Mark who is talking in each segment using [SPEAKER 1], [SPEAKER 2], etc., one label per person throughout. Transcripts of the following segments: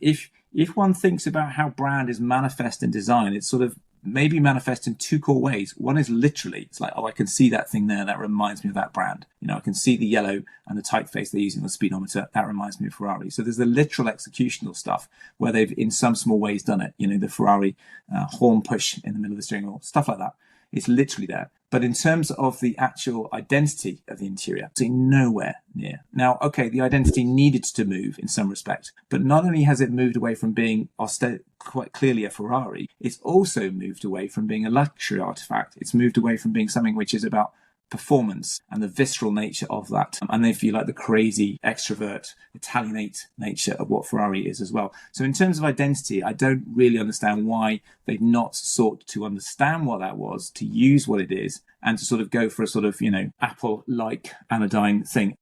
[SPEAKER 1] If one thinks about how brand is manifest in design, it's sort of maybe manifest in two core ways. One is literally, it's like, oh, I can see that thing there. That reminds me of that brand. I can see the yellow and the typeface they're using on the speedometer. That reminds me of Ferrari. So there's the literal executional stuff where they've, in some small ways, done it. The Ferrari horn push in the middle of the steering wheel, stuff like that. It's literally there. But in terms of the actual identity of the interior, it's nowhere near. Now, okay, the identity needed to move in some respect, but not only has it moved away from being quite clearly a Ferrari, it's also moved away from being a luxury artifact. It's moved away from being something which is about performance and the visceral nature of that. And if you like, the crazy extrovert, Italianate nature of what Ferrari is as well. So in terms of identity, I don't really understand why they've not sought to understand what that was, to use what it is, and to sort of go for a sort of, Apple-like anodyne thing.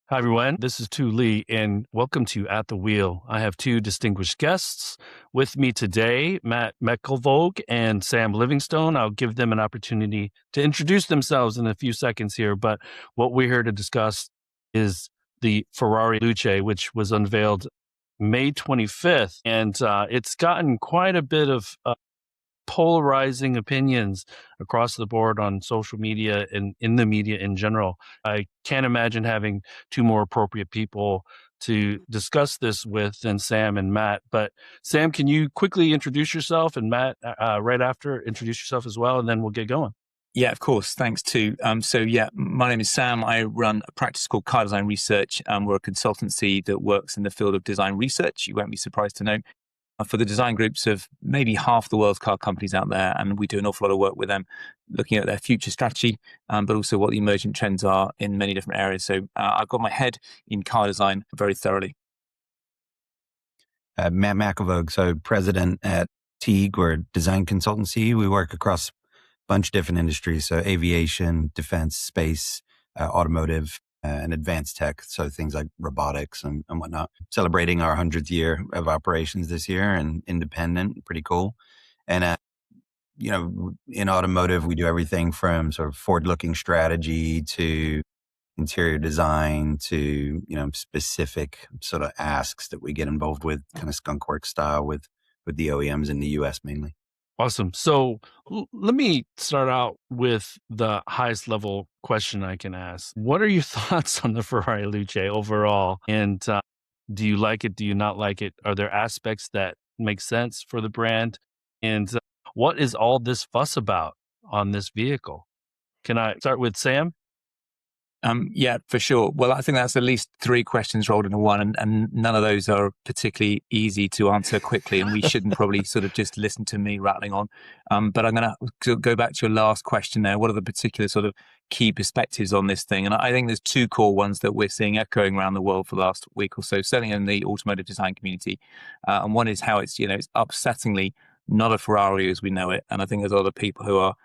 [SPEAKER 2] Hi, everyone. This is Tu Lee, and welcome to At the Wheel. I have two distinguished guests with me today, Matt McElvogue and Sam Livingstone. I'll give them an opportunity to introduce themselves in a few seconds here, but what we're here to discuss is the Ferrari Luce, which was unveiled May 25th, and it's gotten quite a bit of polarizing opinions across the board on social media and in the media in general. I can't imagine having two more appropriate people to discuss this with than Sam and Matt. But Sam, can you quickly introduce yourself, and Matt, right after, introduce yourself as well, and then we'll get going.
[SPEAKER 1] Yeah, of course. Thanks, too. My name is Sam. I run a practice called Car Design Research. We're a consultancy that works in the field of design research. You won't be surprised to know. For the design groups of maybe half the world's car companies out there, and we do an awful lot of work with them, looking at their future strategy, but also what the emergent trends are in many different areas. So I've got my head in car design very thoroughly.
[SPEAKER 3] Matt McElvogue, so president at Teague, we're a design consultancy. We work across a bunch of different industries, so aviation, defense, space, automotive, and advanced tech, so things like robotics and whatnot. Celebrating our 100th year of operations this year, and independent, pretty cool. And, in automotive, we do everything from sort of forward-looking strategy to interior design to, specific sort of asks that we get involved with, kind of skunkworks style with the OEMs in the US mainly.
[SPEAKER 2] Awesome. So let me start out with the highest level question I can ask. What are your thoughts on the Ferrari Luce overall? And do you like it? Do you not like it? Are there aspects that make sense for the brand? And what is all this fuss about on this vehicle? Can I start with Sam?
[SPEAKER 1] Yeah, for sure. Well, I think that's at least three questions rolled into one, and none of those are particularly easy to answer quickly, and we shouldn't probably sort of just listen to me rattling on. But I'm going to go back to your last question there. What are the particular sort of key perspectives on this thing? And I think there's two core ones that we're seeing echoing around the world for the last week or so, certainly in the automotive design community. And one is how it's upsettingly not a Ferrari as we know it. And I think there's a lot of people who are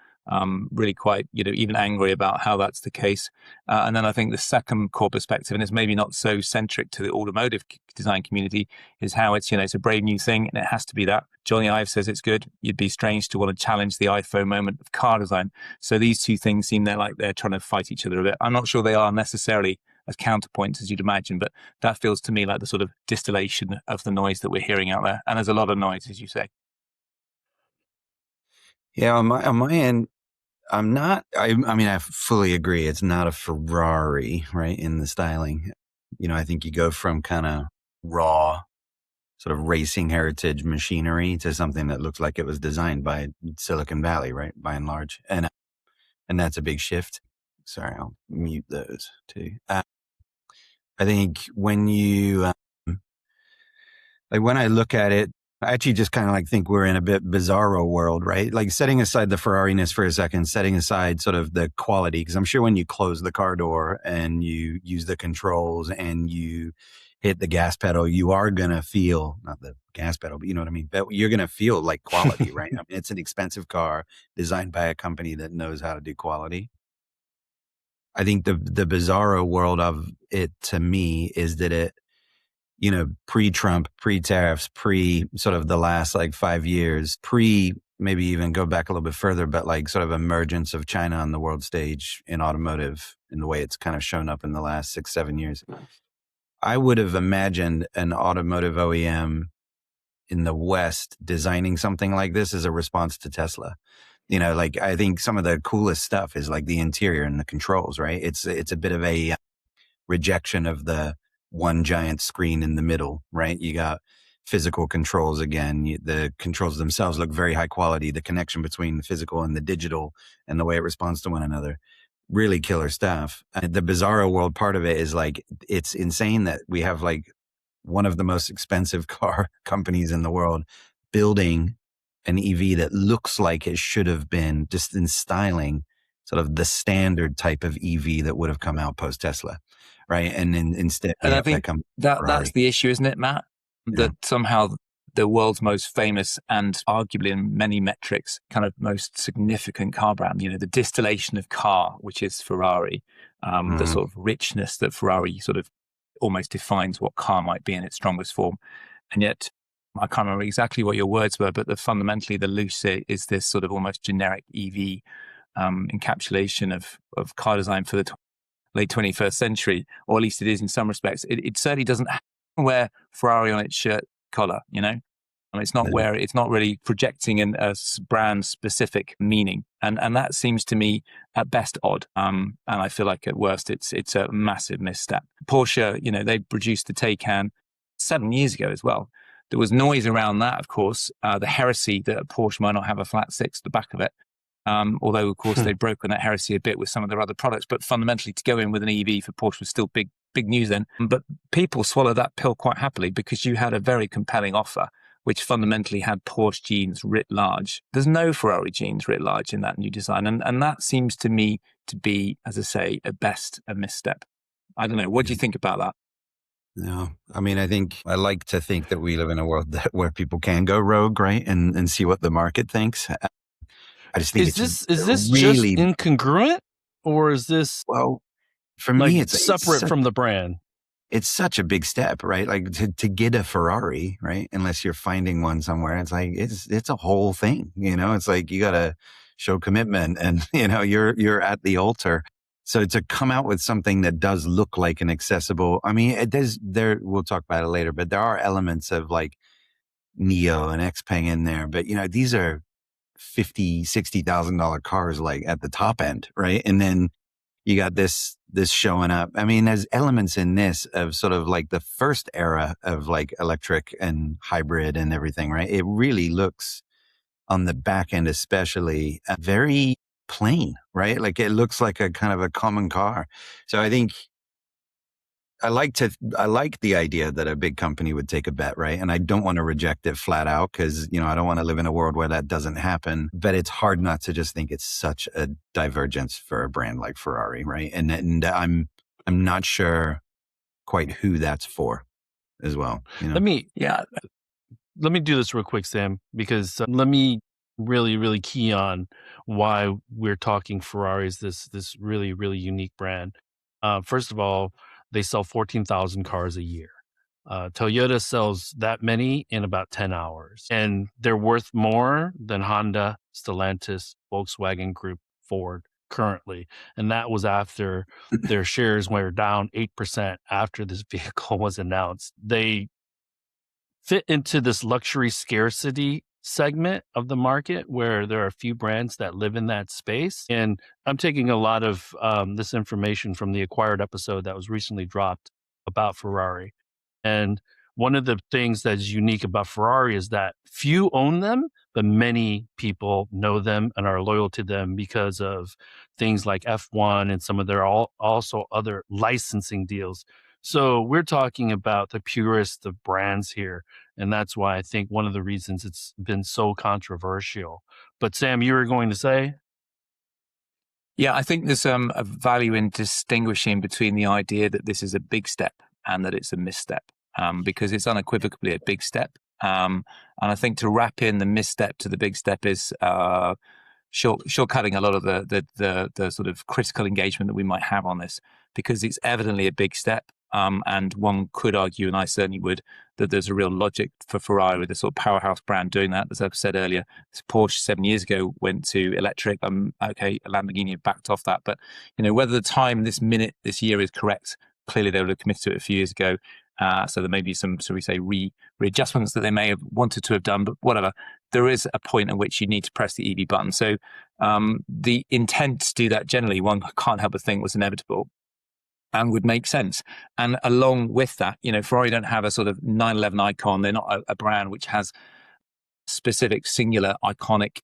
[SPEAKER 1] really quite, even angry about how that's the case. And then I think the second core perspective, and it's maybe not so centric to the automotive design community, is how it's, it's a brave new thing and it has to be that. Johnny Ive says it's good. You'd be strange to want to challenge the iPhone moment of car design. So these two things seem like they're trying to fight each other a bit. I'm not sure they are necessarily as counterpoints as you'd imagine, but that feels to me like the sort of distillation of the noise that we're hearing out there. And there's a lot of noise, as you say.
[SPEAKER 3] Yeah, on my end, I mean, I fully agree. It's not a Ferrari, right, in the styling. I think you go from kind of raw sort of racing heritage machinery to something that looks like it was designed by Silicon Valley, right, by and large. And that's a big shift. Sorry, I'll mute those too. I think when you, when I look at it, I actually just kind of think we're in a bit bizarro world, right? Like setting aside the Ferrari-ness for a second, setting aside sort of the quality, because I'm sure when you close the car door and you use the controls and you hit the gas pedal, you are going to feel, not the gas pedal, but you know what I mean? But you're going to feel like quality, right? I mean, it's an expensive car designed by a company that knows how to do quality. I think the bizarro world of it to me is that it, pre-Trump, pre-tariffs, sort of the last 5 years, maybe even go back a little bit further, but like sort of emergence of China on the world stage in automotive in the way it's kind of shown up in the last 6-7 years. I would have imagined an automotive OEM in the West designing something like this as a response to Tesla. You know, like I think some of the coolest stuff is like the interior and the controls, right? It's a bit of a rejection of the one giant screen in the middle, right? You got physical controls again. The controls themselves look very high quality. The connection between the physical and the digital and the way it responds to one another, really killer stuff. The bizarro world part of it is like, it's insane that we have like one of the most expensive car companies in the world building an EV that looks like it should have been, just in styling, sort of the standard type of EV that would have come out post Tesla, right? And then instead,
[SPEAKER 1] And I think that's the issue, isn't it, Matt? That somehow the world's most famous and arguably in many metrics kind of most significant car brand, you know, the distillation of car, which is Ferrari, the sort of richness that Ferrari sort of almost defines what car might be in its strongest form. And yet, I can't remember exactly what your words were, but fundamentally the Luce is this sort of almost generic EV encapsulation of car design for the late 21st century, or at least it is in some respects. It certainly doesn't wear Ferrari on its shirt collar, you know? And it's not really projecting a brand specific meaning. And that seems to me at best odd. And I feel like at worst, it's a massive misstep. Porsche, you know, they produced the Taycan 7 years ago as well. There was noise around that, of course, the heresy that Porsche might not have a flat six at the back of it. Although, of course, they've broken that heresy a bit with some of their other products. But fundamentally, to go in with an EV for Porsche was still big news then. But people swallowed that pill quite happily because you had a very compelling offer, which fundamentally had Porsche genes writ large. There's no Ferrari genes writ large in that new design. And that seems to me to be, as I say, at best a misstep. I don't know. What do you think about that?
[SPEAKER 3] No, I mean, I like to think that we live in a world where people can go rogue, right? And see what the market thinks. I just think
[SPEAKER 2] is this really just incongruent, or is this,
[SPEAKER 3] well, for
[SPEAKER 2] like,
[SPEAKER 3] me, it's
[SPEAKER 2] separate from the brand?
[SPEAKER 3] It's such a big step, right? Like to get a Ferrari, right? Unless you're finding one somewhere, it's like, it's a whole thing, you know, it's like, you got to show commitment and, you know, you're at the altar. So to come out with something that does look like an accessible, I mean, we'll talk about it later, but there are elements of like Neo and Xpeng in there, but you know, these are $50,000-$60,000 cars, like at the top end, right? And then you got this showing up. I mean, there's elements in this of sort of like the first era of like electric and hybrid and everything, right? It really looks on the back end, especially very plain, right? Like it looks like a kind of a common car. So I think I like the idea that a big company would take a bet, right? And I don't want to reject it flat out because, you know, I don't want to live in a world where that doesn't happen. But it's hard not to just think it's such a divergence for a brand like Ferrari, right? And I'm not sure quite who that's for as well. You know?
[SPEAKER 2] Let me do this real quick, Sam, because let me really key on why we're talking Ferrari is this really, really unique brand. First of all, they sell 14,000 cars a year. Toyota sells that many in about 10 hours. And they're worth more than Honda, Stellantis, Volkswagen Group, Ford currently. And that was after their shares were down 8% after this vehicle was announced. They fit into this luxury scarcity segment of the market where there are a few brands that live in that space. And I'm taking a lot of this information from the Acquired episode that was recently dropped about Ferrari. And one of the things that's unique about Ferrari is that few own them, but many people know them and are loyal to them because of things like F1 and some of their also other licensing deals. So we're talking about the purest of brands here. And that's why I think one of the reasons it's been so controversial. But Sam, you were going to say?
[SPEAKER 1] Yeah, I think there's a value in distinguishing between the idea that this is a big step and that it's a misstep, because it's unequivocally a big step. And I think to wrap in the misstep to the big step is shortcutting a lot of the sort of critical engagement that we might have on this, because it's evidently a big step. And one could argue, and I certainly would, that there's a real logic for Ferrari with the sort of powerhouse brand doing that. As I've said earlier, Porsche 7 years ago went to electric. Okay, Lamborghini backed off that, but whether the time this year is correct, clearly they would have committed to it a few years ago. So there may be some, shall we say, readjustments that they may have wanted to have done, but whatever. There is a point at which you need to press the EV button. So the intent to do that generally, one can't help but think was inevitable and would make sense. And along with that, Ferrari don't have a sort of 911 icon. They're not a brand which has specific, singular, iconic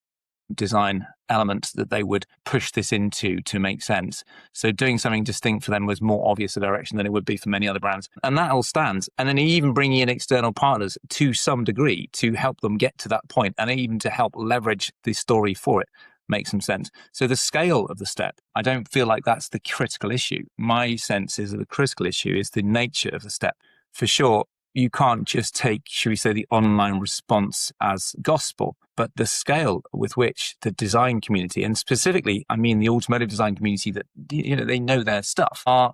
[SPEAKER 1] design elements that they would push this into to make sense. So doing something distinct for them was more obvious a direction than it would be for many other brands. And that all stands. And then even bringing in external partners to some degree to help them get to that point and even to help leverage the story for it makes some sense. So the scale of the step, I don't feel like that's the critical issue. My sense is that the critical issue is the nature of the step. For sure, you can't just take, should we say, the online response as gospel, but the scale with which the design community, and specifically, I mean the automotive design community that, they know their stuff, are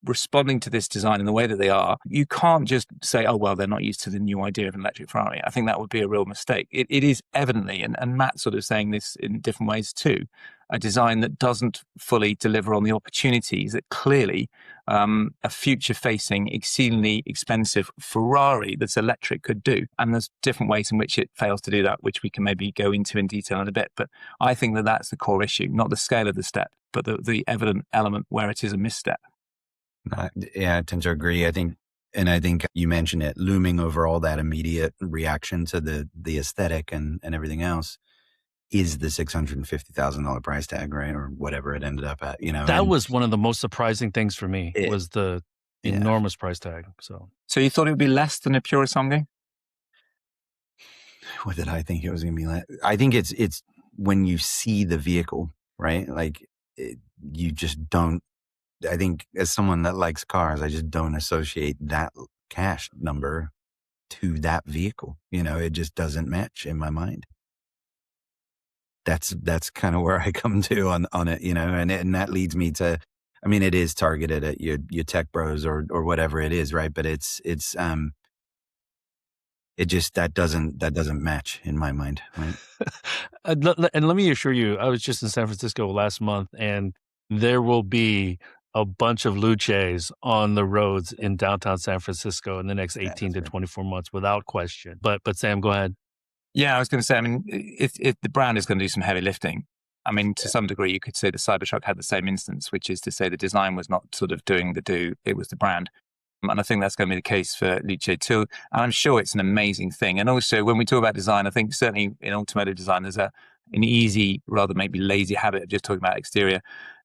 [SPEAKER 1] responding to this design in the way that they are. You can't just say, oh, well, they're not used to the new idea of an electric Ferrari. I think that would be a real mistake. It is evidently, and Matt's sort of saying this in different ways too, a design that doesn't fully deliver on the opportunities that clearly a future-facing, exceedingly expensive Ferrari that's electric could do. And there's different ways in which it fails to do that, which we can maybe go into in detail in a bit. But I think that that's the core issue, not the scale of the step, but the evident element where it is a misstep.
[SPEAKER 3] Yeah, I tend to agree. I think you mentioned it, looming over all that immediate reaction to the aesthetic and everything else is the $650,000 price tag, right? Or whatever it ended up at,
[SPEAKER 2] That was one of the most surprising things for me was the enormous price tag. So
[SPEAKER 1] you thought it would be less than a pure Sangha?
[SPEAKER 3] What did I think it was going to be less? I think it's when you see the vehicle, right? Like you just don't, I think as someone that likes cars, I just don't associate that cash number to that vehicle. It just doesn't match in my mind. That's kind of where I come to on it, and that leads me to, I mean, it is targeted at your tech bros or whatever it is, right? But it just, that doesn't match in my mind, right?
[SPEAKER 2] And let me assure you, I was just in San Francisco last month, and there will be a bunch of Luces on the roads in downtown San Francisco in the next 18 to 24 months, without question. But Sam, go ahead.
[SPEAKER 1] Yeah, I was going to say, I mean, if the brand is going to do some heavy lifting, I mean, to some degree, you could say the Cybertruck had the same instance, which is to say the design was not sort of doing the do, it was the brand. And I think that's going to be the case for Luce too. And I'm sure it's an amazing thing. And also, when we talk about design, I think certainly in automotive design, there's an easy, rather maybe lazy habit of just talking about exterior.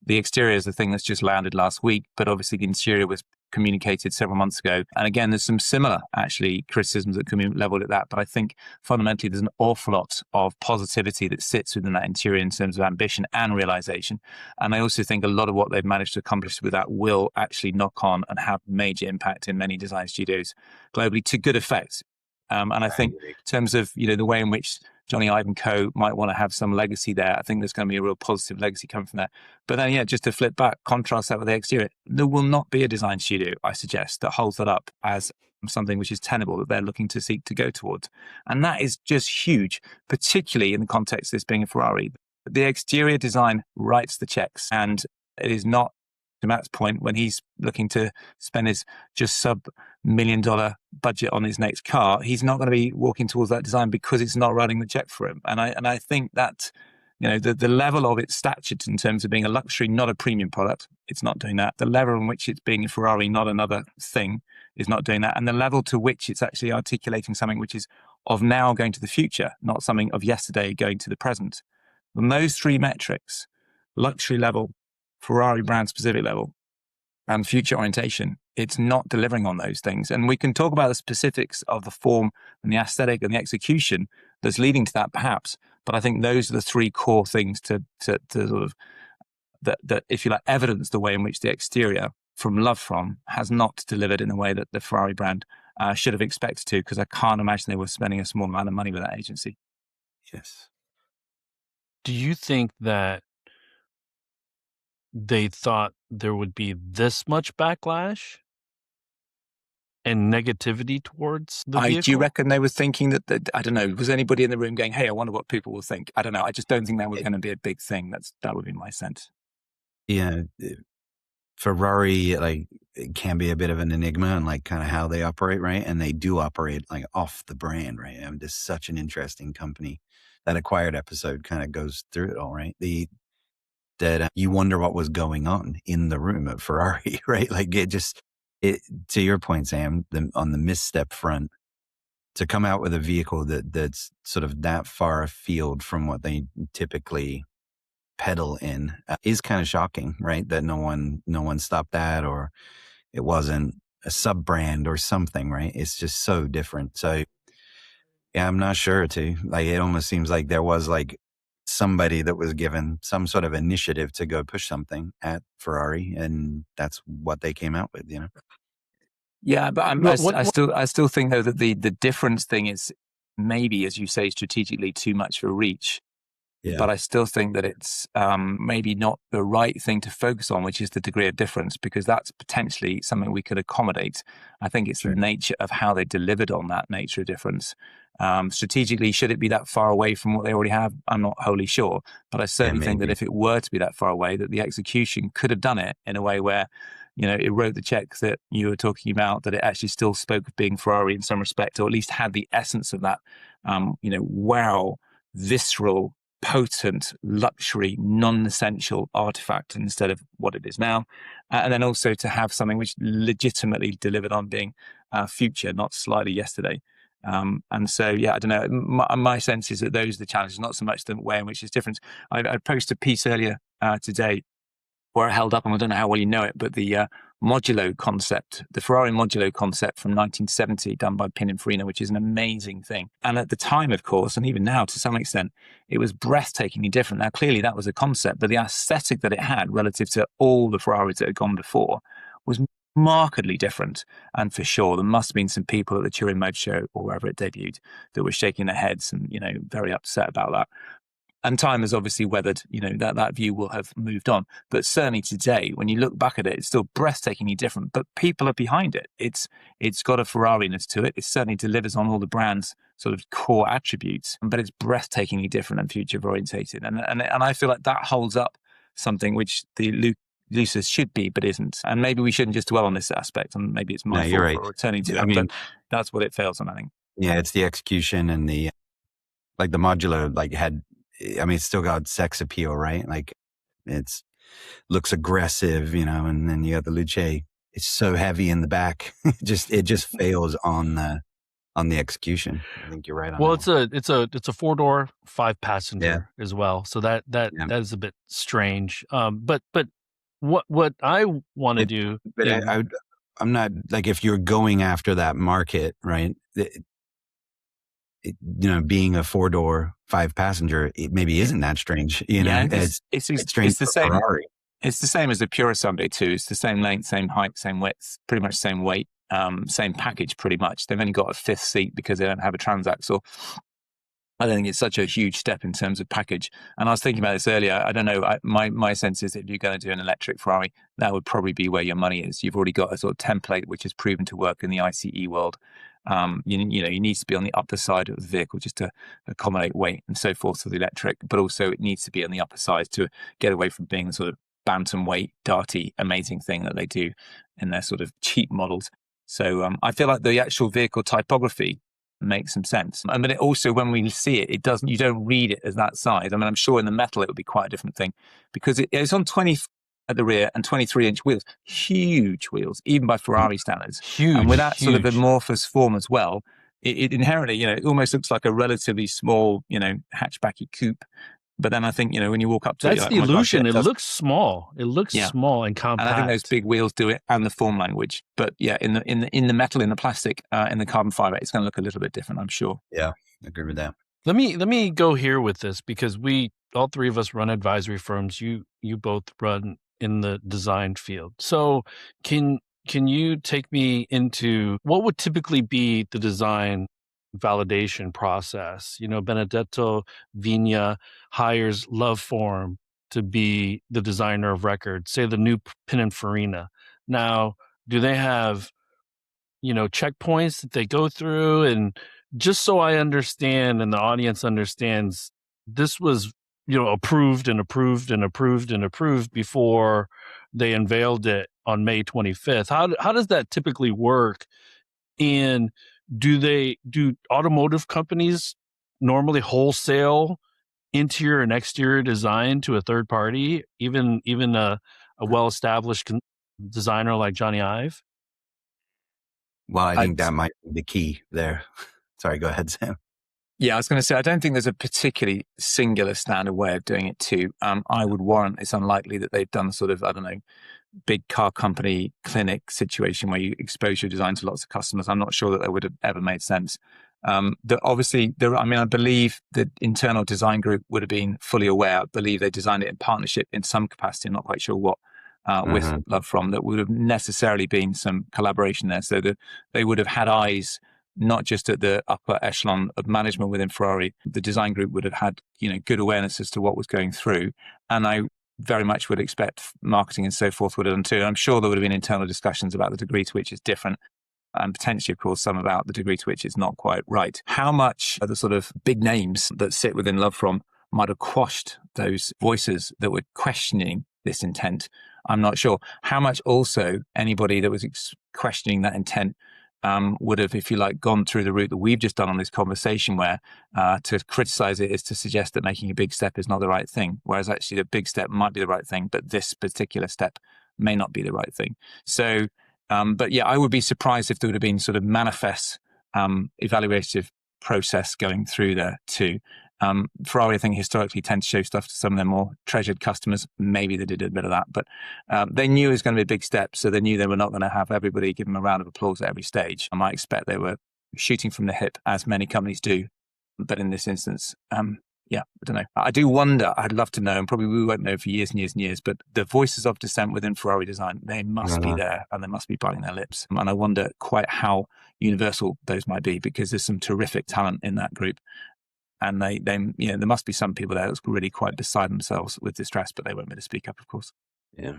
[SPEAKER 1] The exterior is the thing that's just landed last week, but obviously the interior was communicated several months ago. And again, there's some similar actually criticisms that can be leveled at that. But I think fundamentally there's an awful lot of positivity that sits within that interior in terms of ambition and realization. And I also think a lot of what they've managed to accomplish with that will actually knock on and have major impact in many design studios globally to good effect. And I think in terms of, the way in which Johnny Ive & Co. might want to have some legacy there, I think there's going to be a real positive legacy coming from that. But then, just to flip back, contrast that with the exterior, there will not be a design studio, I suggest, that holds that up as something which is tenable that they're looking to seek to go towards. And that is just huge, particularly in the context of this being a Ferrari. The exterior design writes the checks, and it is not, to Matt's point, when he's looking to spend his just $1 million budget on his next car, he's not going to be walking towards that design because it's not writing the check for him. And I think that, the level of its stature in terms of being a luxury, not a premium product, it's not doing that. The level in which it's being a Ferrari, not another thing, is not doing that. And the level to which it's actually articulating something which is of now going to the future, not something of yesterday going to the present. And those three metrics, luxury level, Ferrari brand specific level, and future orientation, it's not delivering on those things. And we can talk about the specifics of the form and the aesthetic and the execution that's leading to that, perhaps. But I think those are the three core things to sort of that, if you like, evidence the way in which the exterior from Love From has not delivered in a way that the Ferrari brand should have expected to, because I can't imagine they were spending a small amount of money with that agency.
[SPEAKER 3] Yes.
[SPEAKER 2] Do you think that they thought there would be this much backlash and negativity towards the
[SPEAKER 1] Do you
[SPEAKER 2] vehicle?
[SPEAKER 1] reckon they were thinking that, I don't know, was anybody in the room going, hey, I wonder what people will think? I don't know. I just don't think that was going to be a big thing. That would be my sense.
[SPEAKER 3] Yeah. Ferrari, like, it can be a bit of an enigma and like kind of how they operate, right? And they do operate like off the brand, right? I mean, just such an interesting company. That Acquired episode kind of goes through it all, right? That you wonder what was going on in the room at Ferrari, right? Like it to your point, Sam, on the misstep front, to come out with a vehicle that's sort of that far afield from what they typically pedal in is kind of shocking, right? That no one stopped that, or it wasn't a sub brand or something, right? It's just so different. So yeah, I'm not sure too. Like, it almost seems like there was like somebody that was given some sort of initiative to go push something at Ferrari, and that's what they came out with,
[SPEAKER 1] Yeah, but
[SPEAKER 2] What
[SPEAKER 1] I still think though that the difference thing is maybe, as you say, strategically too much for reach.
[SPEAKER 3] Yeah.
[SPEAKER 1] But I still think that it's maybe not the right thing to focus on, which is the degree of difference, because that's potentially something we could accommodate. I think it's the nature of how they delivered on that nature of difference. Strategically, should it be that far away from what they already have? I'm not wholly sure, but I certainly think that if it were to be that far away, that the execution could have done it in a way where, it wrote the check that you were talking about, that it actually still spoke of being Ferrari in some respect, or at least had the essence of that, wow, visceral, potent, luxury, non-essential artifact instead of what it is now. And then also to have something which legitimately delivered on being future, not slightly yesterday. And so, yeah, I don't know. My sense is that those are the challenges, not so much the way in which it's different. I posted a piece earlier today where I held up, and I don't know how well you know it, but the modulo concept, the Ferrari modulo concept from 1970, done by Pininfarina, which is an amazing thing. And at the time, of course, and even now to some extent, it was breathtakingly different. Now, clearly that was a concept, but the aesthetic that it had relative to all the Ferraris that had gone before was markedly different. And for sure, there must have been some people at the Turin Motor Show or wherever it debuted that were shaking their heads and, very upset about that. And time has obviously weathered, that view will have moved on. But certainly today, when you look back at it, it's still breathtakingly different. But people are behind it. It's got a Ferrari-ness to it. It certainly delivers on all the brand's sort of core attributes, but it's breathtakingly different and future-orientated. And I feel like that holds up something which the Luce should be, but isn't. And maybe we shouldn't just dwell on this aspect, and maybe it's my fault for returning to it. But that's what it fails on, I think.
[SPEAKER 3] Yeah, it's the execution and the modular, it's still got sex appeal, right? Like, looks aggressive, and then you got the Luce. It's so heavy in the back. it just fails on the execution. I think you're right on that.
[SPEAKER 2] It's a 4-door, 5-passenger as well. So that is a bit strange. But what I want to do,
[SPEAKER 3] but I'm not like, if you're going after that market, right? Being a 4-door, 5-passenger, it maybe isn't that strange. It's strange
[SPEAKER 1] the same.
[SPEAKER 3] Ferrari.
[SPEAKER 1] It's the same as the Pura Sunday too. It's the same length, same height, same width, pretty much same weight, same package. Pretty much, they've only got a 5th seat because they don't have a transaxle. I don't think it's such a huge step in terms of package. And I was thinking about this earlier. I don't know. My sense is that if you're going to do an electric Ferrari, that would probably be where your money is. You've already got a sort of template which has proven to work in the ICE world. You need to be on the upper side of the vehicle just to accommodate weight and so forth for the electric, but also it needs to be on the upper side to get away from being the sort of bantamweight, darty, amazing thing that they do in their sort of cheap models. So I feel like the actual vehicle typography makes some sense. But it also, when we see it, you don't read it as that size. I mean, I'm sure in the metal it would be quite a different thing, because it's on 20 at the rear and 23-inch wheels, huge wheels, even by Ferrari standards.
[SPEAKER 2] Huge.
[SPEAKER 1] And with that sort of amorphous form as well, it inherently, it almost looks like a relatively small, hatchbacky coupe. But then I think, when you walk up to
[SPEAKER 2] that's the illusion. It looks small. It looks small and compact.
[SPEAKER 1] And I think those big wheels do it, and the form language. But yeah, in the metal, in the plastic, in the carbon fiber, it's going to look a little bit different, I'm sure.
[SPEAKER 3] Yeah, I agree with that.
[SPEAKER 2] Let me go here with this, because all three of us run advisory firms. You both run in the design field. So can you take me into what would typically be the design validation process? Benedetto Vigna hires Loveform to be the designer of record, say the new Pininfarina. Now, do they have checkpoints that they go through? And just so I understand and the audience understands, this was, approved and approved and approved and approved before they unveiled it on May 25th. How does that typically work? And do automotive companies normally wholesale interior and exterior design to a third party, even a well-established designer like Johnny Ive?
[SPEAKER 3] Well, I think that might be the key there. Sorry, go ahead, Sam.
[SPEAKER 1] Yeah, I was going to say, I don't think there's a particularly singular standard way of doing it too. I would warrant it's unlikely that they've done sort of, I don't know, big car company clinic situation where you expose your design to lots of customers. I'm not sure that would have ever made sense. Obviously, I believe the internal design group would have been fully aware. I believe they designed it in partnership in some capacity. I'm not quite sure what. With Love From, that would have necessarily been some collaboration there, so that they would have had eyes not just at the upper echelon of management within Ferrari. The design group would have had good awareness as to what was going through, and I very much would expect marketing and so forth would have done too. I'm sure there would have been internal discussions about the degree to which it's different, and potentially, of course, some about the degree to which it's not quite right. How much of the sort of big names that sit within Love From might have quashed those voices that were questioning this intent, I'm not sure. How much also anybody that was questioning that intent would have, if you like, gone through the route that we've just done on this conversation, where to criticize it is to suggest that making a big step is not the right thing, whereas actually the big step might be the right thing, but this particular step may not be the right thing. So, but yeah, I would be surprised if there would have been sort of manifest evaluative process going through there too. Ferrari, I think, historically tend to show stuff to some of their more treasured customers. Maybe they did a bit of that, but they knew it was going to be a big step, so they knew they were not going to have everybody give them a round of applause at every stage. I might expect they were shooting from the hip, as many companies do. But in this instance, I don't know. I do wonder, I'd love to know, and probably we won't know for years and years and years, but the voices of dissent within Ferrari design, they must be there, and they must be biting their lips. And I wonder quite how universal those might be, because there's some terrific talent in that group. And they there must be some people there that's really quite beside themselves with distress, but they won't be able to speak up, of course.
[SPEAKER 3] Yeah.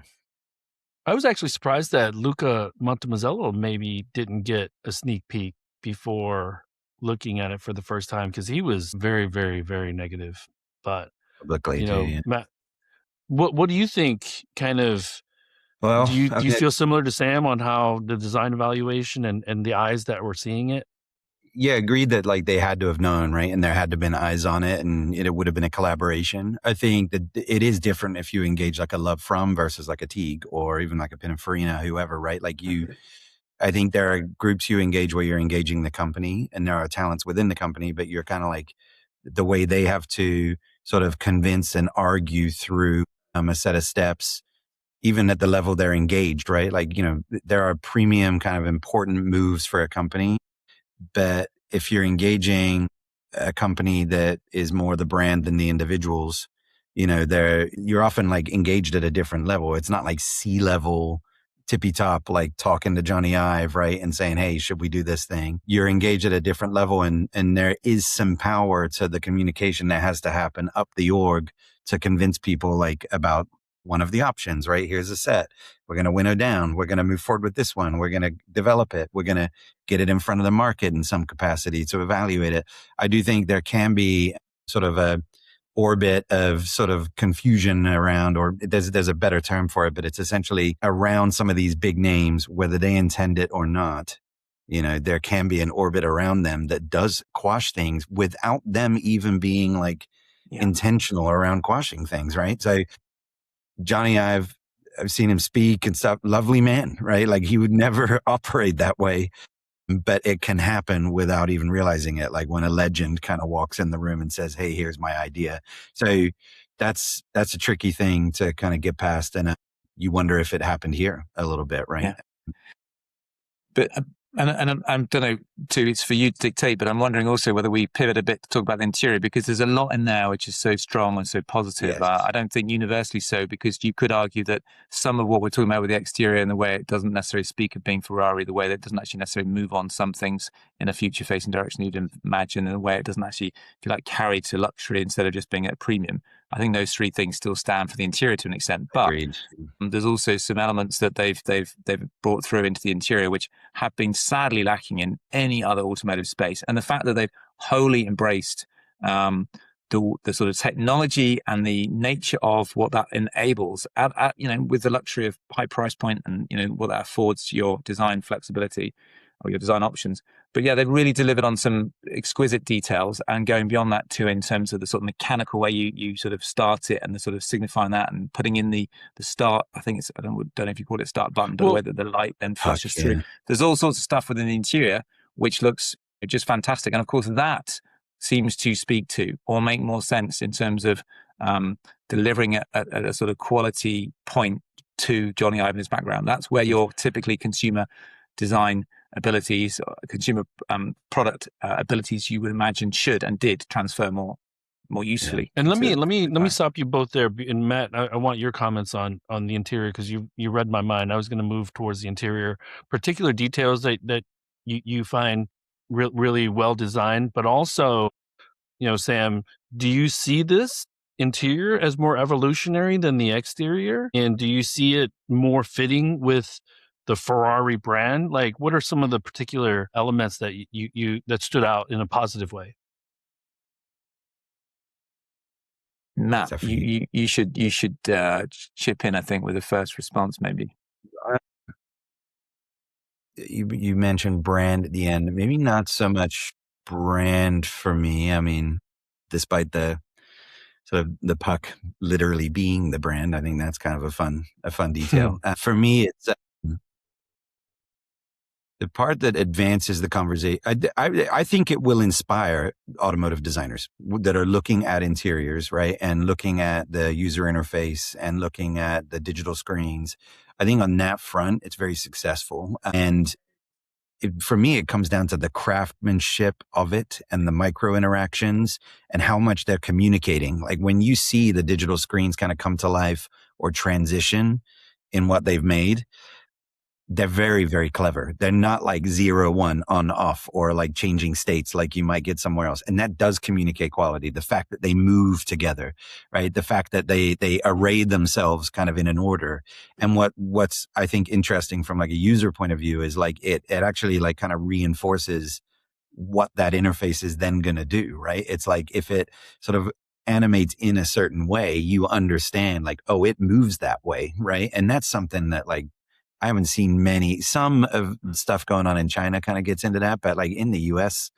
[SPEAKER 2] I was actually surprised that Luca Montemazzello maybe didn't get a sneak peek before looking at it for the first time, because he was very, very, very negative. But
[SPEAKER 3] publicly too, yeah.
[SPEAKER 2] Matt, what do you think? Kind of,
[SPEAKER 3] well,
[SPEAKER 2] do you feel similar to Sam on how the design evaluation and the eyes that were seeing it?
[SPEAKER 3] Yeah, agreed that like they had to have known, right? And there had to have been eyes on it, and it would have been a collaboration. I think that it is different if you engage like a Love From versus like a Teague or even like a Pininfarina, whoever, right? Like I think there are groups you engage where you're engaging the company, and there are talents within the company, but you're kind of like the way they have to sort of convince and argue through a set of steps, even at the level they're engaged, right? Like, there are premium kind of important moves for a company. But if you're engaging a company that is more the brand than the individuals, you're often like engaged at a different level. It's not like C-level tippy top, like talking to Johnny Ive, right? And saying, hey, should we do this thing? You're engaged at a different level. And there is some power to the communication that has to happen up the org to convince people like about one of the options, right? Here's a set. We're going to winnow down. We're going to move forward with this one. We're going to develop it. We're going to get it in front of the market in some capacity to evaluate it. I do think there can be sort of a orbit of sort of confusion around, or there's a better term for it, but it's essentially around some of these big names, whether they intend it or not. There can be an orbit around them that does quash things without them even being like intentional around quashing things, right? So Johnny I've seen him speak and stuff. Lovely man, right? Like he would never operate that way, but it can happen without even realizing it. Like when a legend kind of walks in the room and says, hey, here's my idea. So that's a tricky thing to kind of get past. And you wonder if it happened here a little bit, right?
[SPEAKER 1] Yeah. But And I don't know, too, it's for you to dictate, but I'm wondering also whether we pivot a bit to talk about the interior, because there's a lot in there which is so strong and so positive.
[SPEAKER 3] Yes.
[SPEAKER 1] I don't think universally so, because you could argue that some of what we're talking about with the exterior and the way it doesn't necessarily speak of being Ferrari, the way that it doesn't actually necessarily move on some things in a future-facing direction you'd imagine, and the way it doesn't actually, if you like, carry to luxury instead of just being at a premium. I think those three things still stand for the interior to an extent, but
[SPEAKER 3] Agreed.
[SPEAKER 1] there's also some elements that they've brought through into the interior which have been sadly lacking in any other automotive space. And the fact that they've wholly embraced the sort of technology and the nature of what that enables, with the luxury of high price point and what that affords to your design flexibility or your design options. But yeah, they've really delivered on some exquisite details, and going beyond that too, in terms of the sort of mechanical way you sort of start it and the sort of signifying that and putting in the start. I think I don't know if you call it start button, but the way that the light then flashes through. There's all sorts of stuff within the interior which looks just fantastic, and of course that seems to speak to or make more sense in terms of delivering at a sort of quality point to Johnny Ive and his background. That's where your typically consumer design abilities, consumer product abilities, you would imagine should and did transfer more usefully.
[SPEAKER 2] And let me stop you both there. And Matt, I want your comments on the interior, because you read my mind. I was going to move towards the interior, particular details that you find really well designed, but also, Sam, do you see this interior as more evolutionary than the exterior? And do you see it more fitting with the Ferrari brand? Like, what are some of the particular elements that you that stood out in a positive way?
[SPEAKER 1] Matt, you should chip in, I think, with a first response, maybe.
[SPEAKER 3] You mentioned brand at the end. Maybe not so much brand for me. I mean, despite the sort of the puck literally being the brand, I think that's kind of a fun detail. For me, it's the part that advances the conversation. I think it will inspire automotive designers that are looking at interiors, right? And looking at the user interface and looking at the digital screens. I think on that front, it's very successful. And for me, it comes down to the craftsmanship of it and the micro interactions and how much they're communicating. Like when you see the digital screens kind of come to life or transition in what they've made, they're very, very clever. They're not like 0, 1 on off or like changing states like you might get somewhere else. And that does communicate quality. The fact that they move together, right? The fact that they array themselves kind of in an order. And what's I think interesting from like a user point of view is like it actually like kind of reinforces what that interface is then going to do, right? It's like if it sort of animates in a certain way, you understand like, oh, it moves that way, right? And that's something that like I haven't seen some of the stuff going on in China kind of gets into that, but like in the US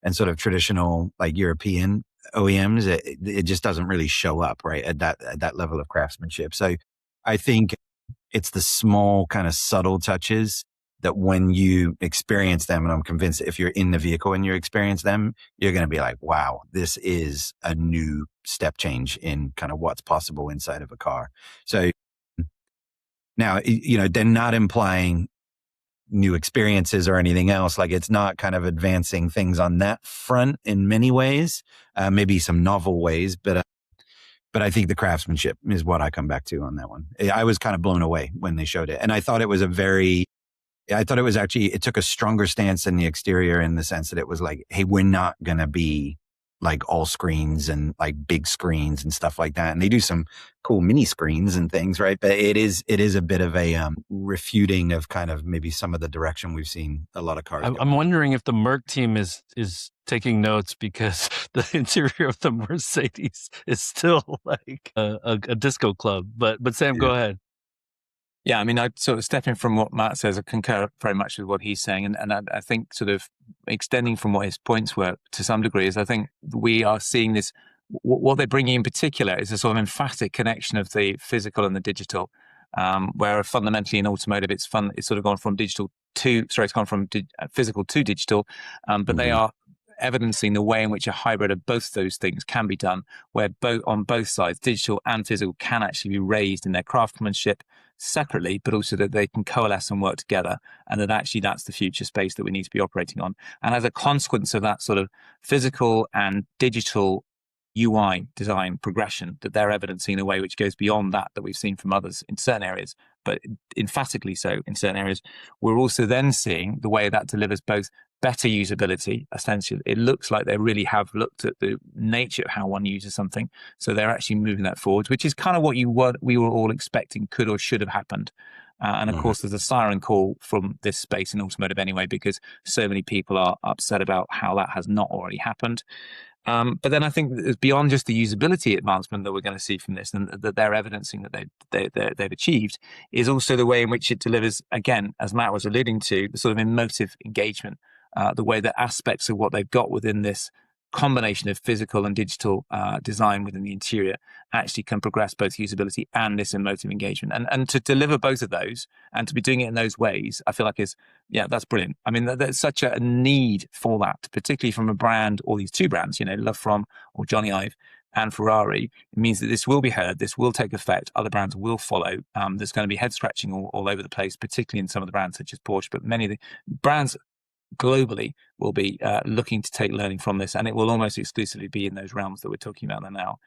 [SPEAKER 3] and sort of traditional like European OEMs, it just doesn't really show up, right? At that level of craftsmanship. So I think it's the small kind of subtle touches that when you experience them, and I'm convinced that if you're in the vehicle and you experience them, you're going to be like, wow, this is a new step change in kind of what's possible inside of a car. So now, they're not implying new experiences or anything else. Like it's not kind of advancing things on that front in many ways, maybe some novel ways, but I think the craftsmanship is what I come back to on that one. I was kind of blown away when they showed it. And I thought it was it took a stronger stance in the exterior in the sense that it was like, hey, we're not going to be like all screens and like big screens and stuff like that. And they do some cool mini screens and things, right? But it is a bit of a refuting of kind of maybe some of the direction we've seen a lot of cars.
[SPEAKER 2] I'm wondering if the Merc team is taking notes, because the interior of the Mercedes is still like a disco club. But Sam, go ahead.
[SPEAKER 1] Yeah, I mean, I sort of stepping from what Matt says, I concur very much with what he's saying. And I think sort of extending from what his points were to some degree is I think we are seeing this, what they're bringing in particular is a sort of emphatic connection of the physical and the digital, where fundamentally in automotive, it's sort of gone from physical to digital, but they are evidencing the way in which a hybrid of both those things can be done, where on both sides, digital and physical, can actually be raised in their craftsmanship separately, but also that they can coalesce and work together, and that actually that's the future space that we need to be operating on. And as a consequence of that sort of physical and digital UI design progression that they're evidencing in a way which goes beyond that we've seen from others in certain areas, but emphatically so in certain areas. We're also then seeing the way that delivers both better usability. Essentially, it looks like they really have looked at the nature of how one uses something. So they're actually moving that forward, which is kind of what we were all expecting could or should have happened. And of course, there's a siren call from this space in automotive anyway, because so many people are upset about how that has not already happened. But then I think it's beyond just the usability advancement that we're going to see from this, and that they're evidencing that they've achieved, is also the way in which it delivers, again, as Matt was alluding to, the sort of emotive engagement, the way that aspects of what they've got within this combination of physical and digital design within the interior actually can progress both usability and this emotive engagement. And to deliver both of those and to be doing it in those ways, I feel like that's brilliant. I mean, there's such a need for that, particularly from a brand, or these two brands, Love From or Johnny Ive and Ferrari. It means that this will be heard, this will take effect, other brands will follow. There's going to be head scratching all over the place, particularly in some of the brands such as Porsche, but many of the brands globally will be looking to take learning from this, and it will almost exclusively be in those realms that we're talking about there now.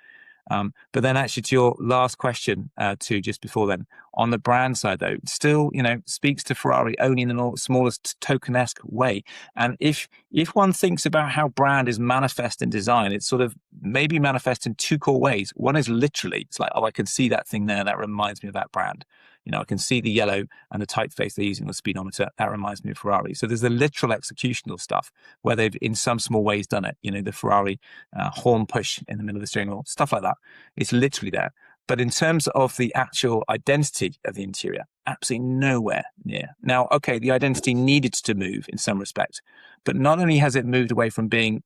[SPEAKER 1] But then actually to your last question, too, just before then, on the brand side, though, still, speaks to Ferrari only in the smallest tokenesque way. And if one thinks about how brand is manifest in design, it's sort of maybe manifest in two core ways. One is literally, it's like, I can see that thing there, that reminds me of that brand. I can see the yellow and the typeface they're using on the speedometer. That reminds me of Ferrari. So there's the literal executional stuff where they've, in some small ways, done it. The Ferrari horn push in the middle of the steering wheel, stuff like that. It's literally there. But in terms of the actual identity of the interior, absolutely nowhere near. Now, okay, the identity needed to move in some respect, but not only has it moved away from being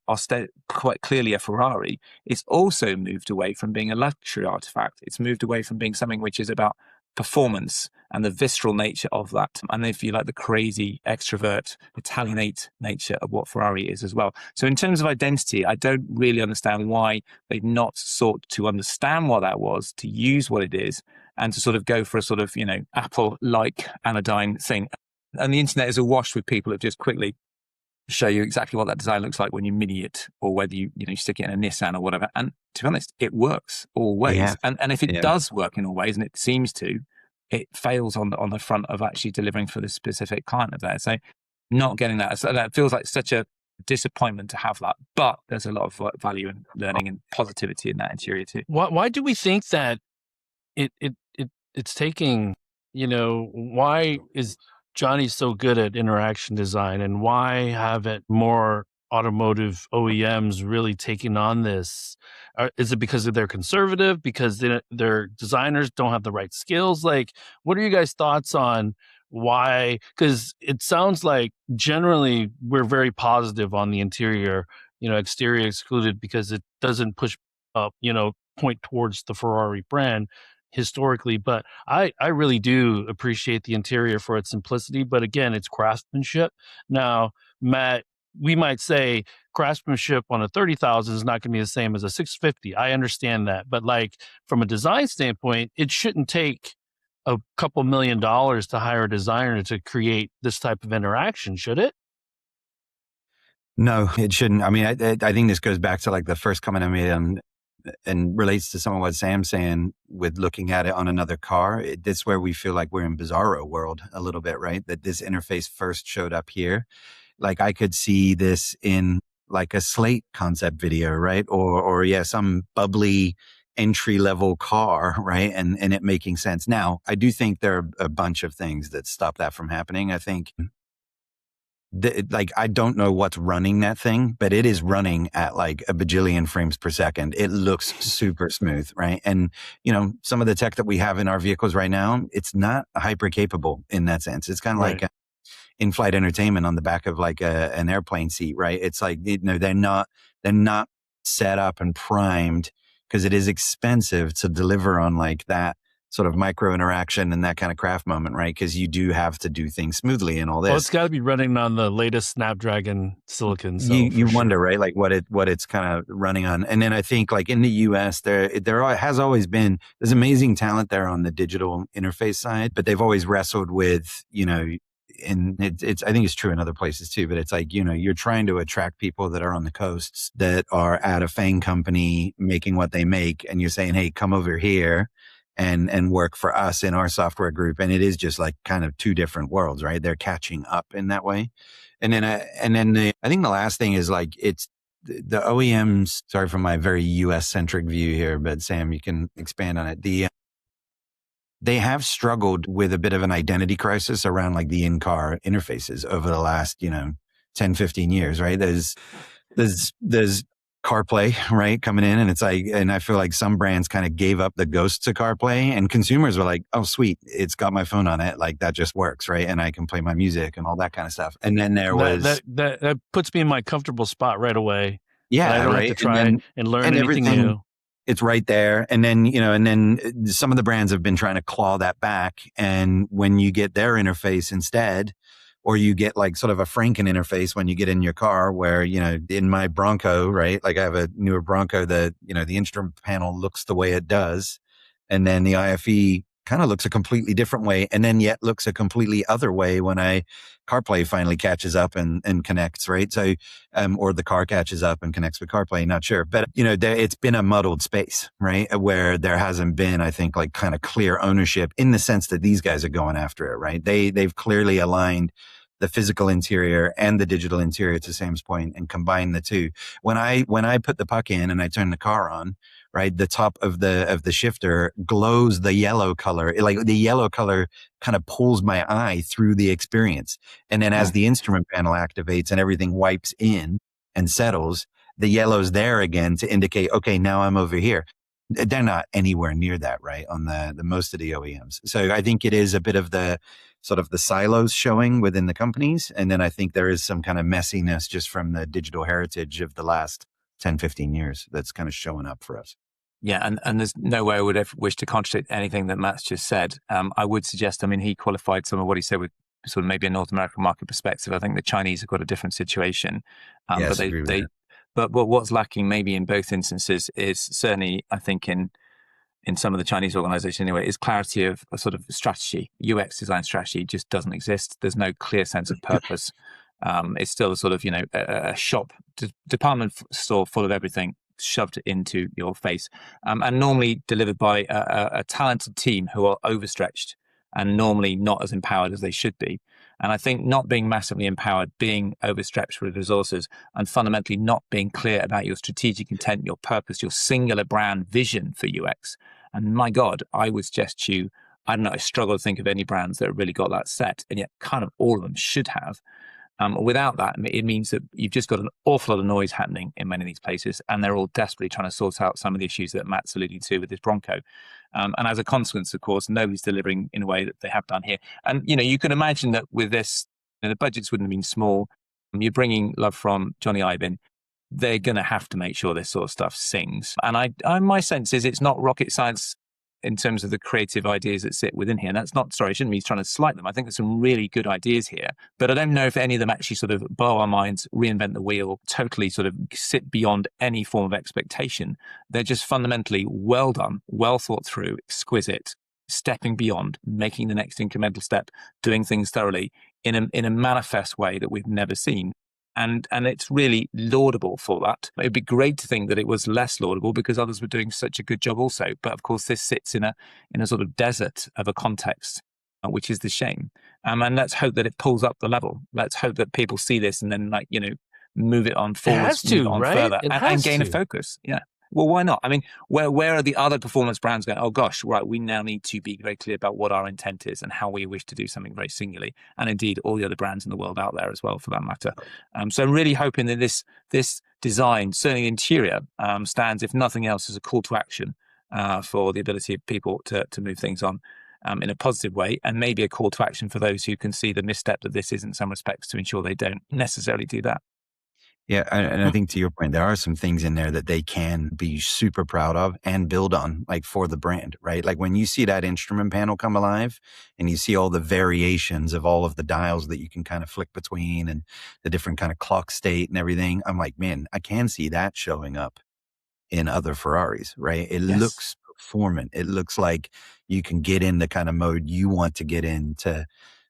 [SPEAKER 1] quite clearly a Ferrari, it's also moved away from being a luxury artifact. It's moved away from being something which is about performance and the visceral nature of that, and if you like, the crazy extrovert Italianate nature of what Ferrari is as well. So in terms of identity, I don't really understand why they've not sought to understand what that was, to use what it is, and to sort of go for a sort of Apple-like anodyne thing. And the internet is awash with people that just quickly show you exactly what that design looks like when you mini it, or whether you stick it in a Nissan or whatever. And to be honest, it works always. Yeah. And if it does work in all ways, and it seems to, it fails on the front of actually delivering for the specific client of theirs. So not getting that, so that feels like such a disappointment to have that. But there's a lot of value and learning and positivity in that interior too.
[SPEAKER 2] Why do we think that it's taking, why is Johnny so good at interaction design, and why haven't more automotive OEMs really taken on this? Is it because they're conservative, because their designers don't have the right skills? Like, what are you guys' thoughts on why? Because it sounds like generally we're very positive on the interior, exterior excluded, because it doesn't push up, point towards the Ferrari brand historically. But I really do appreciate the interior for its simplicity, but again, it's craftsmanship. Now, Matt, we might say craftsmanship on a 30,000 is not going to be the same as a 650. I understand that, but like from a design standpoint, it shouldn't take a couple $1 million to hire a designer to create this type of interaction, should it?
[SPEAKER 3] No, it shouldn't. I mean, I think this goes back to like the first comment I made and relates to some of what Sam's saying with looking at it on another car. That's where we feel like we're in Bizarro world a little bit, right? That this interface first showed up here. Like I could see this in like a Slate concept video, right? Or some bubbly entry level car, right? And it making sense. Now, I do think there are a bunch of things that stop that from happening. I think I don't know what's running that thing, but it is running at like a bajillion frames per second. It looks super smooth, right? And, some of the tech that we have in our vehicles right now, it's not hyper capable in that sense. It's kind of like in-flight entertainment on the back of like an airplane seat, right? It's like, they're not set up and primed, because it is expensive to deliver on like that sort of micro interaction and that kind of craft moment, right? Because you do have to do things smoothly and all this.
[SPEAKER 2] Well, it's got to be running on the latest Snapdragon silicon. So
[SPEAKER 3] you wonder, right? Like what it's kind of running on. And then I think like in the US, there has always been, there's amazing talent there on the digital interface side, but they've always wrestled with, and it's I think it's true in other places too, but it's like, you're trying to attract people that are on the coasts that are at a FANG company making what they make, and you're saying, hey, come over here and work for us in our software group. And it is just like kind of two different worlds, right? They're catching up in that way. And then I think the last thing is like, it's the OEMs, sorry for my very US centric view here, but Sam, you can expand on it. They have struggled with a bit of an identity crisis around like the in-car interfaces over the last, 10, 15 years, right? There's CarPlay, right, coming in, and it's like, and I feel like some brands kind of gave up the ghost to CarPlay, and consumers were like, oh, sweet, it's got my phone on it, like that just works, right? And I can play my music and all that kind of stuff. And then there was
[SPEAKER 2] that puts me in my comfortable spot right away.
[SPEAKER 3] Yeah,
[SPEAKER 2] I don't have to try and learn anything new.
[SPEAKER 3] It's right there. And then, some of the brands have been trying to claw that back. And when you get their interface instead, or you get like sort of a Franken interface when you get in your car where, in my Bronco, right? Like I have a newer Bronco that, the instrument panel looks the way it does. And then the IFE kind of looks a completely different way, and then yet looks a completely other way when CarPlay finally catches up and connects, right? So, or the car catches up and connects with CarPlay, not sure. But, it's been a muddled space, right? Where there hasn't been, I think, like kind of clear ownership in the sense that these guys are going after it, right? They've clearly aligned the physical interior and the digital interior, to Sam's point, and combine the two. When I put the puck in and I turn the car on, right, the top of the shifter glows the yellow color. Like the yellow color kind of pulls my eye through the experience. And then as the instrument panel activates and everything wipes in and settles, the yellow's there again to indicate, okay, now I'm over here. They're not anywhere near that, right, on the most of the OEMs. So I think it is a bit of the sort of the silos showing within the companies. And then I think there is some kind of messiness just from the digital heritage of the last 10, 15 years that's kind of showing up for us.
[SPEAKER 1] Yeah, and there's no way I would ever wish to contradict anything that Matt's just said. I would suggest, he qualified some of what he said with sort of maybe a North American market perspective. I think the Chinese have got a different situation.
[SPEAKER 3] Yes,
[SPEAKER 1] but what's lacking maybe in both instances is certainly, I think, in some of the Chinese organizations anyway, is clarity of a sort of strategy. UX design strategy just doesn't exist. There's no clear sense of purpose. It's still a sort of, a shop, department store full of everything shoved into your face, and normally delivered by a talented team who are overstretched and normally not as empowered as they should be. And I think not being massively empowered, being overstretched with resources, and fundamentally not being clear about your strategic intent, your purpose, your singular brand vision for UX. And my God, I would suggest I struggle to think of any brands that have really got that set, and yet kind of all of them should have. Without that, it means that you've just got an awful lot of noise happening in many of these places, and they're all desperately trying to sort out some of the issues that Matt's alluding to with this Bronco. And as a consequence, of course, nobody's delivering in a way that they have done here. And, you can imagine that with this, the budgets wouldn't have been small. You're bringing love from Johnny Ive in. They're going to have to make sure this sort of stuff sings. And my sense is it's not rocket science in terms of the creative ideas that sit within here. And that's not, I shouldn't be trying to slight them. I think there's some really good ideas here, but I don't know if any of them actually sort of blow our minds, reinvent the wheel, totally sort of sit beyond any form of expectation. They're just fundamentally well done, well thought through, exquisite, stepping beyond, making the next incremental step, doing things thoroughly in a manifest way that we've never seen. And it's really laudable for that. It'd be great to think that it was less laudable because others were doing such a good job also. But of course, this sits in a sort of desert of a context, which is the shame. And let's hope that it pulls up the level. Let's hope that people see this and then move it on forward,
[SPEAKER 2] it has to,
[SPEAKER 1] move it on
[SPEAKER 2] right?
[SPEAKER 1] further, and gain
[SPEAKER 2] to.
[SPEAKER 1] a focus. Yeah. Well, why not? Where are the other performance brands going, oh gosh, right, we now need to be very clear about what our intent is and how we wish to do something very singularly. And indeed, all the other brands in the world out there as well, for that matter. So I'm really hoping that this design, certainly the interior, stands, if nothing else, as a call to action for the ability of people to move things on in a positive way, and maybe a call to action for those who can see the misstep that this is in some respects to ensure they don't necessarily do that.
[SPEAKER 3] Yeah, and I think to your point, there are some things in there that they can be super proud of and build on, like for the brand, right? Like when you see that instrument panel come alive and you see all the variations of all of the dials that you can kind of flick between and the different kind of clock state and everything, I'm like, man, I can see that showing up in other Ferraris, right? It looks performant. It looks like you can get in the kind of mode you want to get in to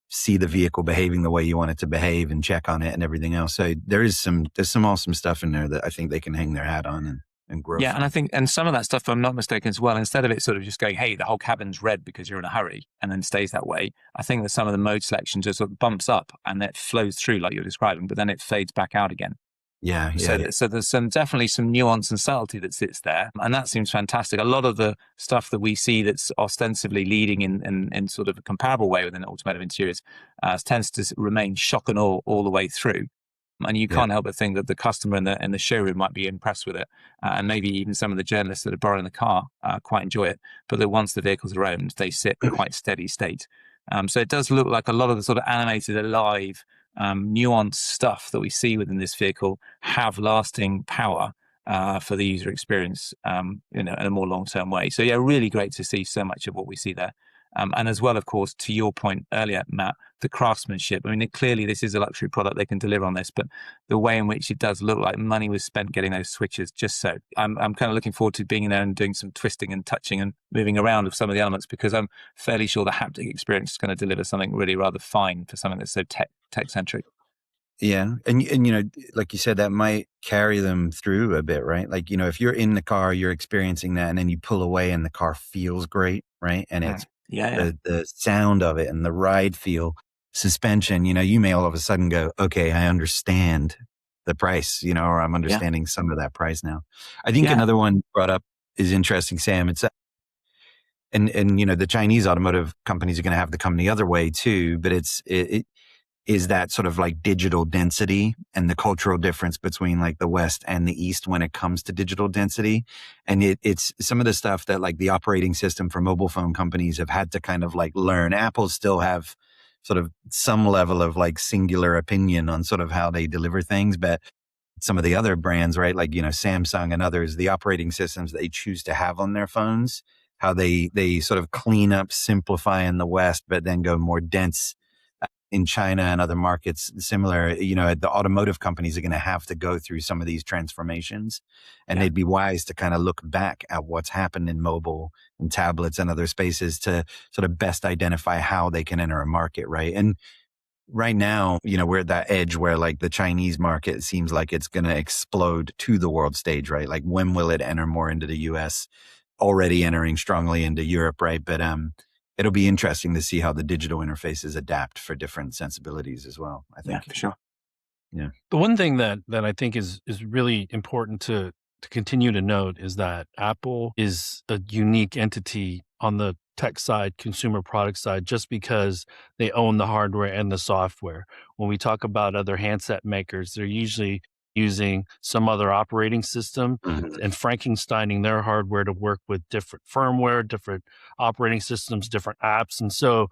[SPEAKER 3] see the vehicle behaving the way you want it to behave and check on it and everything else. So there's some awesome stuff in there that I think they can hang their hat on and grow.
[SPEAKER 1] Yeah,
[SPEAKER 3] from.
[SPEAKER 1] and I think, and some of that stuff, if I'm not mistaken as well, instead of it sort of just going, hey, the whole cabin's red because you're in a hurry, and then stays that way, I think that some of the mode selections just sort of bumps up and it flows through like you're describing, but then it fades back out again.
[SPEAKER 3] Yeah.
[SPEAKER 1] So there's definitely some nuance and subtlety that sits there, and that seems fantastic. A lot of the stuff that we see that's ostensibly leading in sort of a comparable way within automotive interiors tends to remain shock and awe all the way through. And you can't help but think that the customer in the showroom might be impressed with it, and maybe even some of the journalists that are borrowing the car quite enjoy it. But that once the vehicles are owned, they sit quite steady state. So it does look like a lot of the sort of animated, alive, nuanced stuff that we see within this vehicle have lasting power for the user experience, in a more long-term way. So yeah, really great to see so much of what we see there. And as well, of course, to your point earlier, Matt, the craftsmanship. I mean, clearly this is a luxury product. They can deliver on this, but the way in which it does look like money was spent getting those switches just so. I'm kind of looking forward to being in there and doing some twisting and touching and moving around of some of the elements, because I'm fairly sure the haptic experience is going to deliver something really rather fine for something that's so tech-centric.
[SPEAKER 3] Yeah. And, like you said, that might carry them through a bit, right? Like, if you're in the car, you're experiencing that, and then you pull away and the car feels great, right? And it's the sound of it and the ride feel, suspension, you may all of a sudden go, okay, I understand the price, or I'm understanding some of that price now. I think another one brought up is interesting, Sam. It's, and the Chinese automotive companies are going to have to come the other way too, but it is that sort of like digital density and the cultural difference between like the West and the East when it comes to digital density. And it's some of the stuff that like the operating system for mobile phone companies have had to kind of like learn. Apple still have sort of some level of like singular opinion on sort of how they deliver things, but some of the other brands, right? Like, Samsung and others, the operating systems they choose to have on their phones, how they sort of clean up, simplify in the West, but then go more dense in China and other markets similar. The automotive companies are going to have to go through some of these transformations, and they'd be wise to kind of look back at what's happened in mobile and tablets and other spaces to sort of best identify how they can enter a market, right? And right now, we're at that edge where like the Chinese market seems like it's going to explode to the world stage, right? Like when will it enter more into the US? Already entering strongly into Europe, right? But it'll be interesting to see how the digital interfaces adapt for different sensibilities as well, I think.
[SPEAKER 1] Yeah, for sure.
[SPEAKER 3] Yeah.
[SPEAKER 2] The one thing that I think is really important to continue to note is that Apple is a unique entity on the tech side, consumer product side, just because they own the hardware and the software. When we talk about other handset makers, they're usually using some other operating system and Frankensteining their hardware to work with different firmware, different operating systems, different apps. And so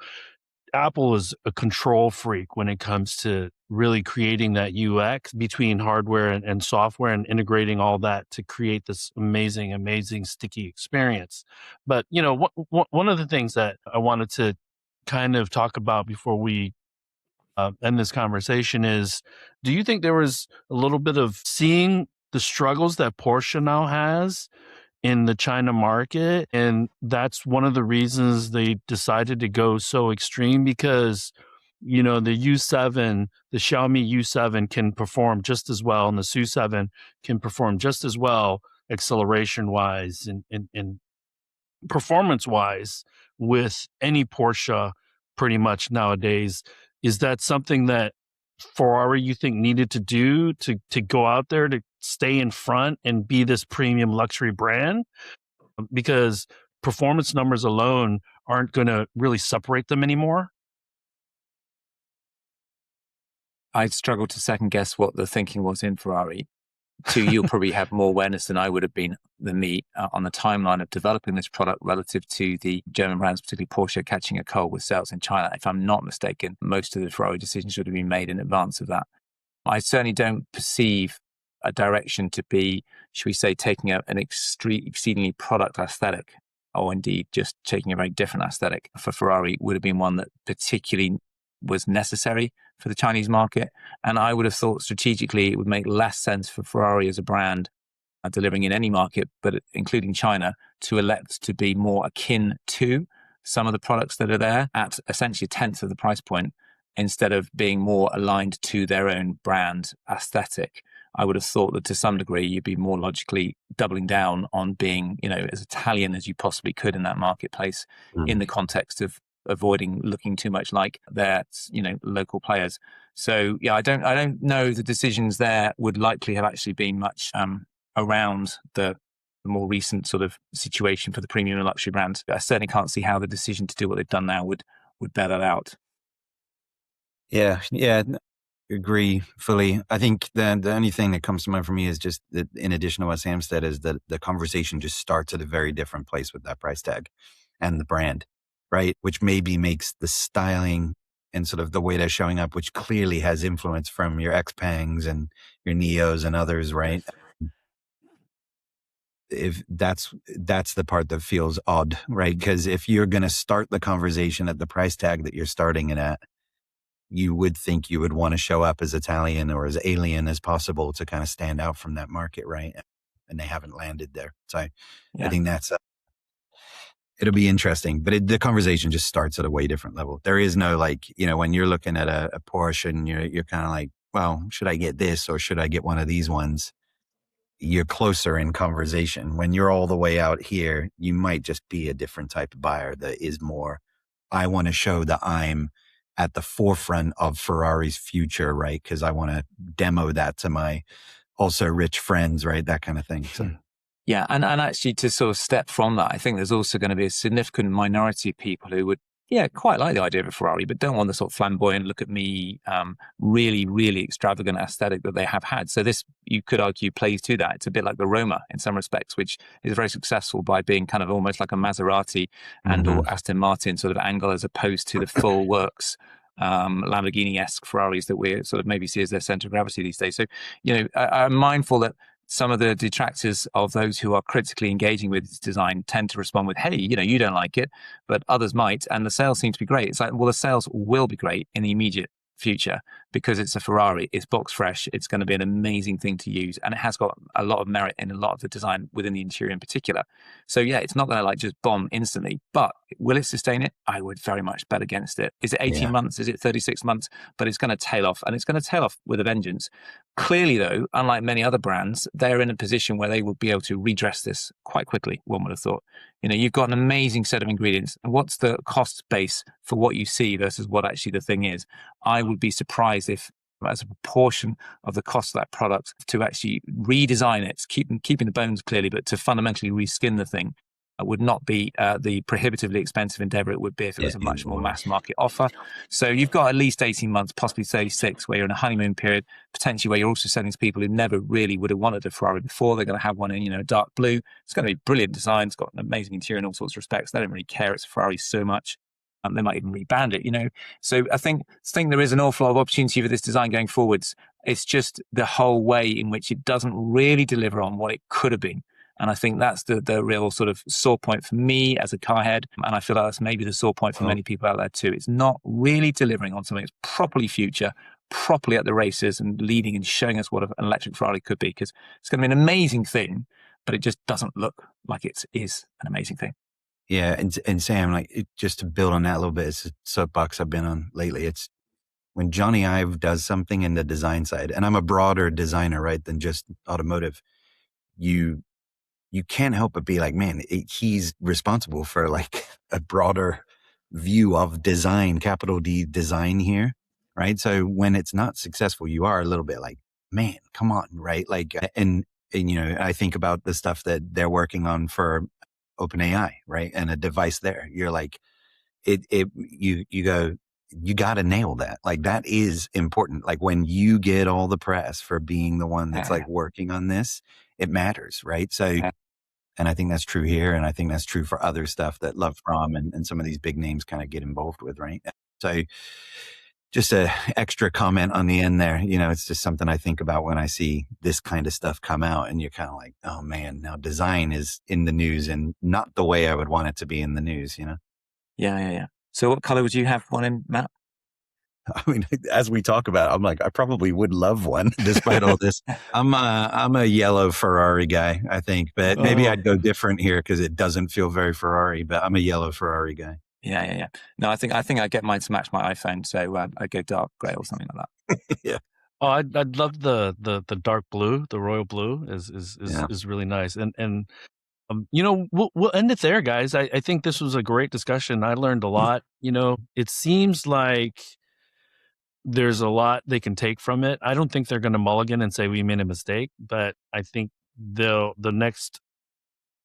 [SPEAKER 2] Apple is a control freak when it comes to really creating that UX between hardware and software and integrating all that to create this amazing sticky experience. But, one of the things that I wanted to kind of talk about before we end this conversation is, do you think there was a little bit of seeing the struggles that Porsche now has in the China market? And that's one of the reasons they decided to go so extreme, because, the U7, the Xiaomi U7 can perform just as well, and the SU7 can perform just as well acceleration wise and performance wise with any Porsche pretty much nowadays. Is that something that Ferrari, you think, needed to do to go out there to stay in front and be this premium luxury brand? Because performance numbers alone aren't going to really separate them anymore.
[SPEAKER 1] I'd struggle to second guess what the thinking was in Ferrari. You'll probably have more awareness than I would have been than me on the timeline of developing this product relative to the German brands, particularly Porsche, catching a cold with sales in China. If I'm not mistaken, most of the Ferrari decisions should have been made in advance of that. I certainly don't perceive a direction to be, should we say, taking an exceedingly product aesthetic, or indeed just taking a very different aesthetic for Ferrari would have been one that particularly was necessary for the Chinese market. And I would have thought strategically it would make less sense for Ferrari as a brand delivering in any market, but including China, to elect to be more akin to some of the products that are there at essentially a tenth of the price point instead of being more aligned to their own brand aesthetic. I would have thought that to some degree you'd be more logically doubling down on being, as Italian as you possibly could in that marketplace, in the context of avoiding looking too much like their, local players. So yeah, I don't know the decisions there would likely have actually been much around the more recent sort of situation for the premium and luxury brands. I certainly can't see how the decision to do what they've done now would bear that out.
[SPEAKER 3] Yeah. Agree fully. I think the only thing that comes to mind for me is just that, in addition to what Sam said, is that the conversation just starts at a very different place with that price tag and the brand, right? Which maybe makes the styling and sort of the way they're showing up, which clearly has influence from your Xpangs and your Neos and others, right? If that's the part that feels odd, right? Because if you're going to start the conversation at the price tag that you're starting it at, you would think you would want to show up as Italian or as alien as possible to kind of stand out from that market, right? And they haven't landed there. So I think that's, it'll be interesting, but the conversation just starts at a way different level. There is no when you're looking at a Porsche and you're kind of like, well, should I get this or should I get one of these ones? You're closer in conversation. When you're all the way out here, you might just be a different type of buyer that is more, I want to show that I'm at the forefront of Ferrari's future, right? Because I want to demo that to my also rich friends, right? That kind of thing. So.
[SPEAKER 1] Yeah, and actually to sort of step from that, I think there's also going to be a significant minority of people who would, quite like the idea of a Ferrari, but don't want the sort of flamboyant, look at me, really, really extravagant aesthetic that they have had. So this, you could argue, plays to that. It's a bit like the Roma in some respects, which is very successful by being kind of almost like a Maserati and or Aston Martin sort of angle, as opposed to the full works Lamborghini-esque Ferraris that we sort of maybe see as their center of gravity these days. So, I'm mindful that some of the detractors of those who are critically engaging with its design tend to respond with, hey, you don't like it, but others might. And the sales seem to be great. It's like, well, the sales will be great in the immediate future because it's a Ferrari, it's box fresh, it's going to be an amazing thing to use, and it has got a lot of merit in a lot of the design within the interior in particular. So yeah, it's not going to just bomb instantly, but will it sustain it? I would very much bet against it. Is it 18 months? Is it 36 months? But it's going to tail off, and it's going to tail off with a vengeance. Clearly though, unlike many other brands, they're in a position where they will be able to redress this quite quickly, one would have thought. You've got an amazing set of ingredients, and what's the cost base for what you see versus what actually the thing is? I would be surprised if, as a proportion of the cost of that product, to actually redesign it, keeping the bones clearly, but to fundamentally reskin the thing, would not be the prohibitively expensive endeavor it would be if it was a much more mass market offer. So you've got at least 18 months, possibly 36, where you're in a honeymoon period, potentially where you're also selling to people who never really would have wanted a Ferrari before. They're going to have one in, a dark blue. It's going to be brilliant design. It's got an amazing interior in all sorts of respects. They don't really care. It's a Ferrari so much. They might even rebrand it, So I think there is an awful lot of opportunity for this design going forwards. It's just the whole way in which it doesn't really deliver on what it could have been. And I think that's the real sort of sore point for me as a car head. And I feel like that's maybe the sore point for many people out there too. It's not really delivering on something that's properly future, properly at the races and leading and showing us what an electric Ferrari could be. Because it's going to be an amazing thing, but it just doesn't look like it is an amazing thing.
[SPEAKER 3] Yeah. And Sam, just to build on that a little bit, it's a soapbox I've been on lately. It's when Johnny Ive does something in the design side, and I'm a broader designer, right, than just automotive, you can't help but be like, man, he's responsible for a broader view of design, capital D design here, right? So when it's not successful, you are a little bit like, man, come on, right? And I think about the stuff that they're working on for OpenAI, right? And a device there. You're like, you go, you got to nail that. That is important. When you get all the press for being the one that's working on this, it matters, right? So, and I think that's true here. And I think that's true for other stuff that Love From and some of these big names kind of get involved with, right? So just a extra comment on the end there. It's just something I think about when I see this kind of stuff come out, and you're kind of like, oh man, now design is in the news and not the way I would want it to be in the news,
[SPEAKER 1] Yeah. So what color would you have one in, Matt?
[SPEAKER 3] I mean, as we talk about it, I'm like, I probably would love one despite all this. I'm a yellow Ferrari guy, I think, but maybe I'd go different here because it doesn't feel very Ferrari, but I'm a yellow Ferrari guy.
[SPEAKER 1] Yeah. No, I think I get mine to match my iPhone, so I go dark grey or something like that.
[SPEAKER 3] Yeah.
[SPEAKER 2] Oh, I'd love the dark blue, the royal blue is really nice. And we'll end it there, guys. I think this was a great discussion. I learned a lot. It seems like there's a lot they can take from it. I don't think they're going to mulligan and say we made a mistake, but I think the next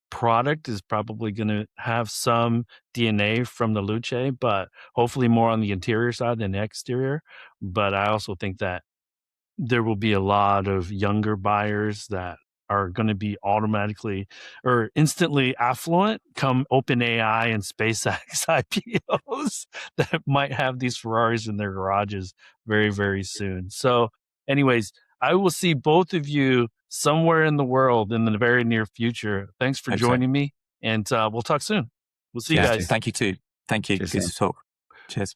[SPEAKER 2] product is probably going to have some DNA from the Luce, but hopefully more on the interior side than the exterior. But I also think that there will be a lot of younger buyers that are going to be automatically or instantly affluent come OpenAI and SpaceX IPOs that might have these Ferraris in their garages very, very soon. So anyways, I will see both of you somewhere in the world in the very near future. Thanks for joining me, and we'll talk soon. We'll see you guys.
[SPEAKER 1] Thank you too. Thank you.
[SPEAKER 3] Cheers,
[SPEAKER 1] Good to talk. Cheers.